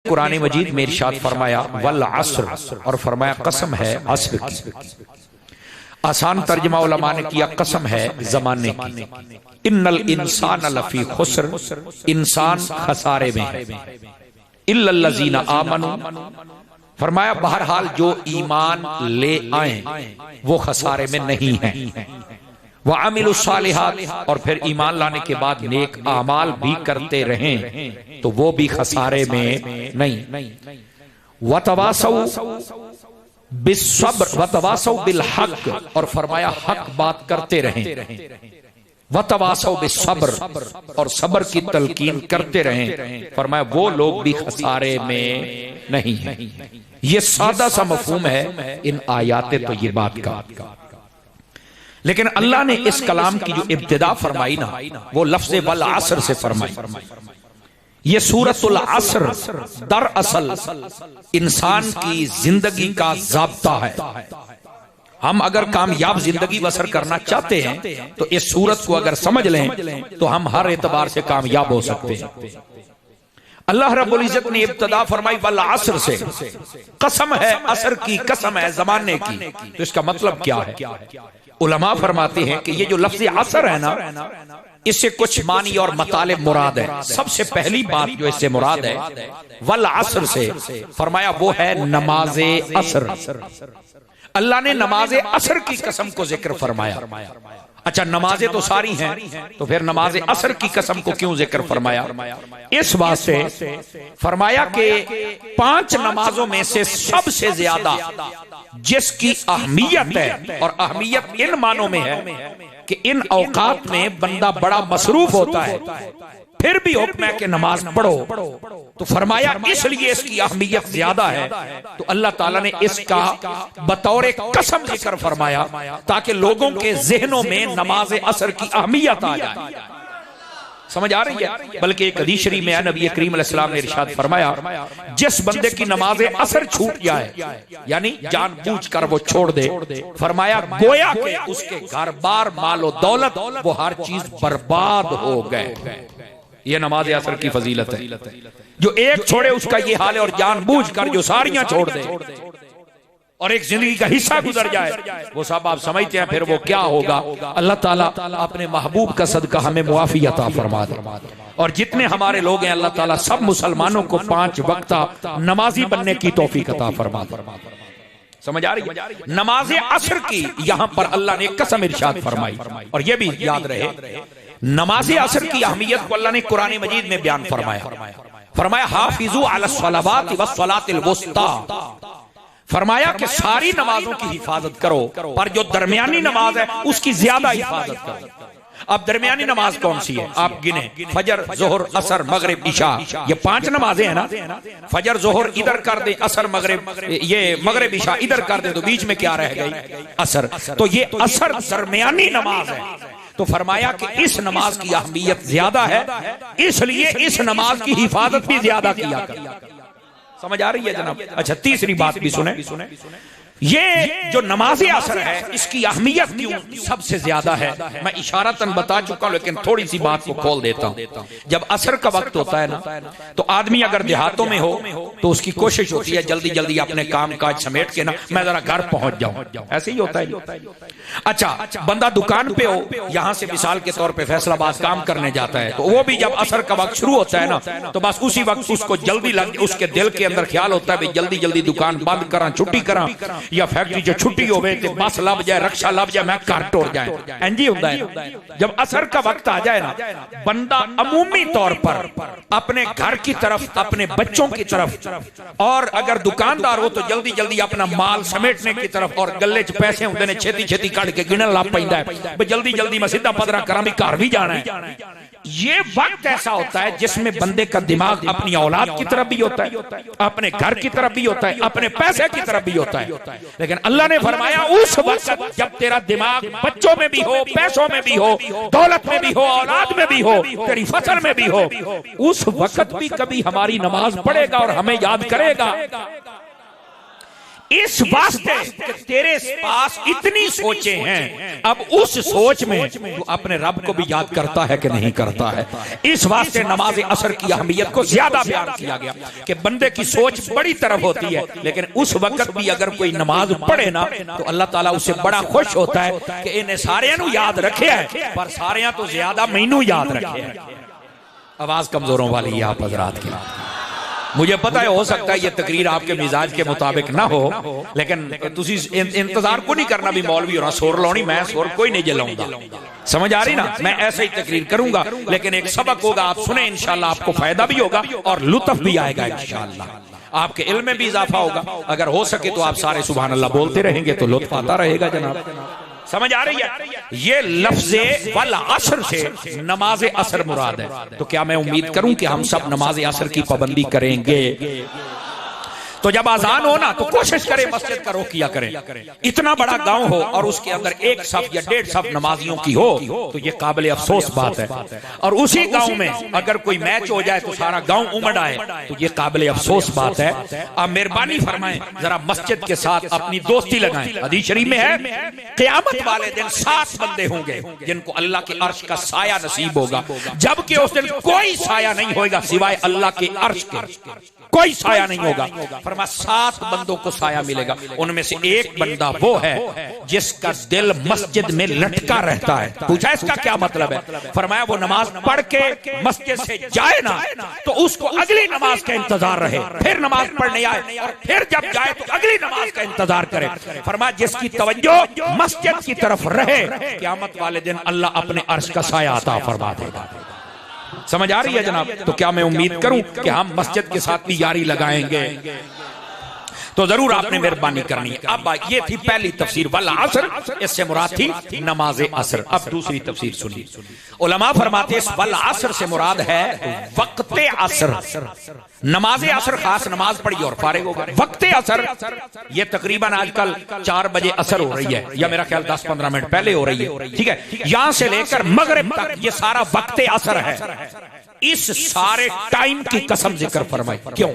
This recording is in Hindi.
कुरान मजीद में इरशाद फरमाया वल अस्र, और फरमाया कसम है अस्र की। आसान तर्जमा उलमा ने किया कसम है जमाने की। इन्नल इंसान लफी खुस्र, इंसान खसारे में है। इल्लल्लज़ीना आमनू, फरमाया बहरहाल जो ईमान ले आए वो खसारे में नहीं है। व अमिलुस्सालिहात, और फिर ईमान लाने के बाद नेक आमाल भी करते रहें तो वो भी खसारे में नहीं। वतवासौ बिस्सब्र वतवासौ बिल हक, और फरमाया हक बात करते रहें। वतवासौ बिस्सब्र, और सब्र की तलकीन करते रहें। फरमाया वो लोग भी खसारे में नहीं है। ये सादा सा मफहूम है इन आयाते तो ये बात का, लेकिन अल्लाह ने इस कलाम की जो इब्तिदा फरमाई ना वो लफ्ज़ वल अस्र से फरमाई। ये सूरतुल अस्र दरअसल इंसान की जिंदगी का ज़ाब्ता है। हम अगर कामयाब जिंदगी बसर करना चाहते हैं तो इस सूरत को अगर समझ लें तो हम हर एतबार से कामयाब हो सकते हैं। अल्लाह रब्बुल इज्जत ने इब्तिदा फरमाई वल अस्र से, कसम है असर की, कसम है जमाने की। तो इसका मतलब क्या है? उलमा फरमाते हैं कि ये जो लफ्ज़ असर है ना, इससे कुछ मानी और मतालिब मुराद है। सबसे पहली बात जो इससे मुराद है वल असर से, फरमाया वो है नमाज असर। अल्लाह ने नमाज असर की कसम को जिक्र फरमाया। अच्छा, नमाजें तो सारी हैं, तो फिर नमाज असर की कसम को क्यों जिक्र फरमाया? इस वास्ते फरमाया कि 5 नमाजों में से सबसे ज्यादा जिसकी अहमियत है, और अहमियत इन मानों में है कि इन औकात में बंदा बड़ा मसरूफ होता है, फिर भी हुक्म है कि नमाज पढ़ो। तो फरमाया इसलिए इसकी अहमियत ज्यादा है, तो अल्लाह ताला ने इसका बतौर कसम जिक्र फरमाया ताकि लोगों के जहनों में नमाज असर की अहमियत आ जाए। समझ आ रही है? बल्कि एक हदीस शरीफ में नबी करीम अलैहिस्सलाम ने इरशाद फरमाया जिस बंदे की नमाज असर छूट जाए, यानी जानबूझ कर वो छोड़ दे, फरमाया गोया के उसके घर बार मालो दौलत वो हर चीज बर्बाद हो गए। ये नमाज असर की फजीलत है। जो एक छोड़े उसका ये हाल है, और जानबूझ कर जो सारियां छोड़ दे और एक जिंदगी का हिस्सा गुजर जाए, वो सब आप समझते हैं फिर वो क्या होगा। अल्लाह ताला अपने महबूब का सदका हमें मुआफी अता फरमा दे। और जितने हमारे लोग हैं अल्लाह ताला सब मुसलमानों को 5 वक्त नमाजी बनने की तौफीक अता फरमा दे। समझ आ रही है? नमाज असर की यहां पर अल्लाह ने कसम इरशाद फरमाई। और यह भी याद रहे नमाज असर की अहमियत को अल्लाह ने कुरान मजीद में बयान फरमाया। फरमाया हाफिजू अलस सलावाति वस सलातिल वुस्ता, फरमाया कि सारी नमाजों की हिफाजत करो, पर जो दरमियानी नमाज है उसकी ज्यादा हिफाजत करो। अब दरमियानी नमाज कौन सी है? आप गिने, फजर, जोहर, असर, मगरिब, इशा, ये 5 नमाजें हैं ना। फजर जोहर इधर कर दे, असर मगरिब, ये मगरिब इशा इधर कर दे, तो बीच में क्या रह गई? असर। तो ये असर दरमियानी नमाज है। तो फरमाया कि इस नमाज की अहमियत ज्यादा है, इसलिए इस नमाज की हिफाजत भी ज्यादा किया कर। समझ आ रही है जनाब? अच्छा, तीसरी बात भी सुने। ये जो नमाज असर है इसकी अहमियत क्यों सबसे ज्यादा है, मैं इशारतन बता चुका हूं, लेकिन थोड़ी सी बात को खोल देता हूं। जब असर का वक्त होता है ना, तो आदमी अगर देहातों में हो तो उसकी कोशिश होती है जल्दी जल्दी अपने काम काज समेट के ना मैं जरा घर पहुंच जाऊं। ऐसे ही होता है। अच्छा, बंदा दुकान पे हो, यहां से मिसाल के तौर पर फैसलाबाद काम करने जाता है, तो वो भी जब असर का वक्त शुरू होता है ना, तो बस उसी वक्त उसको जल्दी लग, उसके दिल के अंदर ख्याल होता है जल्दी जल्दी दुकान बंद करा, छुट्टी करा, या फैक्ट्री जो छुट्टी हो गई, बस लब जाए, रक्षा लब जाए, मैं घर टोर जाए। एंजी होता है जब असर का वक्त आ जाए ना, बंदा अमूमी तौर पर अपने घर की तरफ, अपने बच्चों की तरफ, और अगर दुकानदार हो तो जल्दी जल्दी अपना माल समेटने की तरफ, और गले च पैसे होंगे ने छेती छेती काट के गिनन लग पैंदा है, जल्दी जल्दी मैं सीधा पदरा करा भी घर भी जाना है। ये वक्त ऐसा होता है जिसमें बंदे का दिमाग अपनी औलाद की तरफ भी होता है, अपने घर की तरफ भी होता है, अपने पैसे की तरफ भी होता है। लेकिन अल्लाह ने फरमाया उस वक्त जब तेरा दिमाग बच्चों में भी हो, पैसों में भी हो, दौलत में भी हो, औलाद में भी हो, तेरी फसल में भी हो, उस वक्त भी कभी हमारी नमाज पढ़ेगा और हमें याद करेगा। इस वास्ते कि तेरे पास इतनी सोचें हैं, अब उस सोच में तू अपने रब को भी याद करता है कि नहीं करता है। इस वास्ते नमाज असर की अहमियत को ज्यादा बयान किया गया कि बंदे की सोच बड़ी तरफ होती है, लेकिन उस वक्त भी अगर कोई नमाज पढ़े ना तो अल्लाह ताला उससे बड़ा खुश होता है कि इन्हें सारे याद रखे है, पर सारे तो ज्यादा मैनू याद रखे है। आवाज कमजोरों वाली है आप हजरात की। मुझे पता है हो सकता है ये तकरीर आपके मिजाज के मुताबिक ना हो, लेकिन तुसी इंतजार को नहीं करना भी मौलवी होना सोर लाउनी, मैं सोर कोई नहीं जलाऊंगा। समझ आ रही ना? मैं ऐसे ही तकरीर करूंगा, लेकिन एक सबक होगा, आप सुने इंशाल्लाह, आपको फायदा भी होगा और लुत्फ भी आएगा इंशाल्लाह। आपके इल्म में भी इजाफा होगा। अगर हो सके तो आप सारे सुभान अल्लाह बोलते रहेंगे तो लुत्फ आता रहेगा जनाब। समझ आ रही है? ये लफ्ज़े वल असर से नमाज असर मुराद है। तो क्या मैं उम्मीद करूं कि हम सब नमाज असर की पाबंदी करेंगे? तो जब आजान हो ना तो कोशिश करें मस्जिद का रुख किया करें। इतना बड़ा गांव हो और उसके अंदर एक सफ या 1.5 सफ नमाजियों की हो तो ये काबिल अफसोस बात है। और उसी गांव में अगर कोई मैच हो जाए तो सारा गांव उमड़ आए तो ये काबिल अफसोस बात है। आप मेहरबानी फरमाएं, जरा मस्जिद के साथ अपनी दोस्ती लगाएं। हदीस शरीफ में है, क़यामत वाले दिन 7 बंदे होंगे जिनको अल्लाह के अर्श का साया नसीब होगा, जबकि उस दिन कोई साया नहीं होगा सिवाय अल्लाह के अर्श के। कोई साया नहीं होगा। फरमा 7 बंदों को साया मिलेगा। उनमें से एक बंदा वो है जिसका दिल मस्जिद में लटका रहता है। पूछा इसका क्या मतलब है? फरमाया वो नमाज पढ़ के मस्जिद से जाए ना तो उसको अगली नमाज का इंतजार रहे, फिर नमाज पढ़ने आए और फिर जब जाए तो अगली नमाज का इंतजार करे। फरमाया जिसकी तवज्जो मस्जिद की तरफ रहे, क़यामत वाले दिन अल्लाह अपने अर्श का साया अता फरमा देगा। समझ आ रही है जनाब? तो क्या मैं उम्मीद करूं कि हम मस्जिद के साथ भी यारी लगाएंगे? तो जरूर आपने मेहरबानी करनी है। अब ये थी पहली तफसीर वल असर, इससे मुराद थी नमाज असर। अब दूसरी तफसीर सुनिए। उलमा फरमाते हैं वल असर से मुराद है वक्ते असर। नमाज असर खास नमाज पढ़ी और फारिग हो गए। वक्ते असर ये तकरीबन आजकल 4 बजे असर हो रही है, या मेरा ख्याल 10-15 मिनट पहले हो रही है। ठीक है, यहां से लेकर मगरिब तक ये सारा वक्ते असर है। इस सारे टाइम की कसम जिक्र फरमाई। क्यों?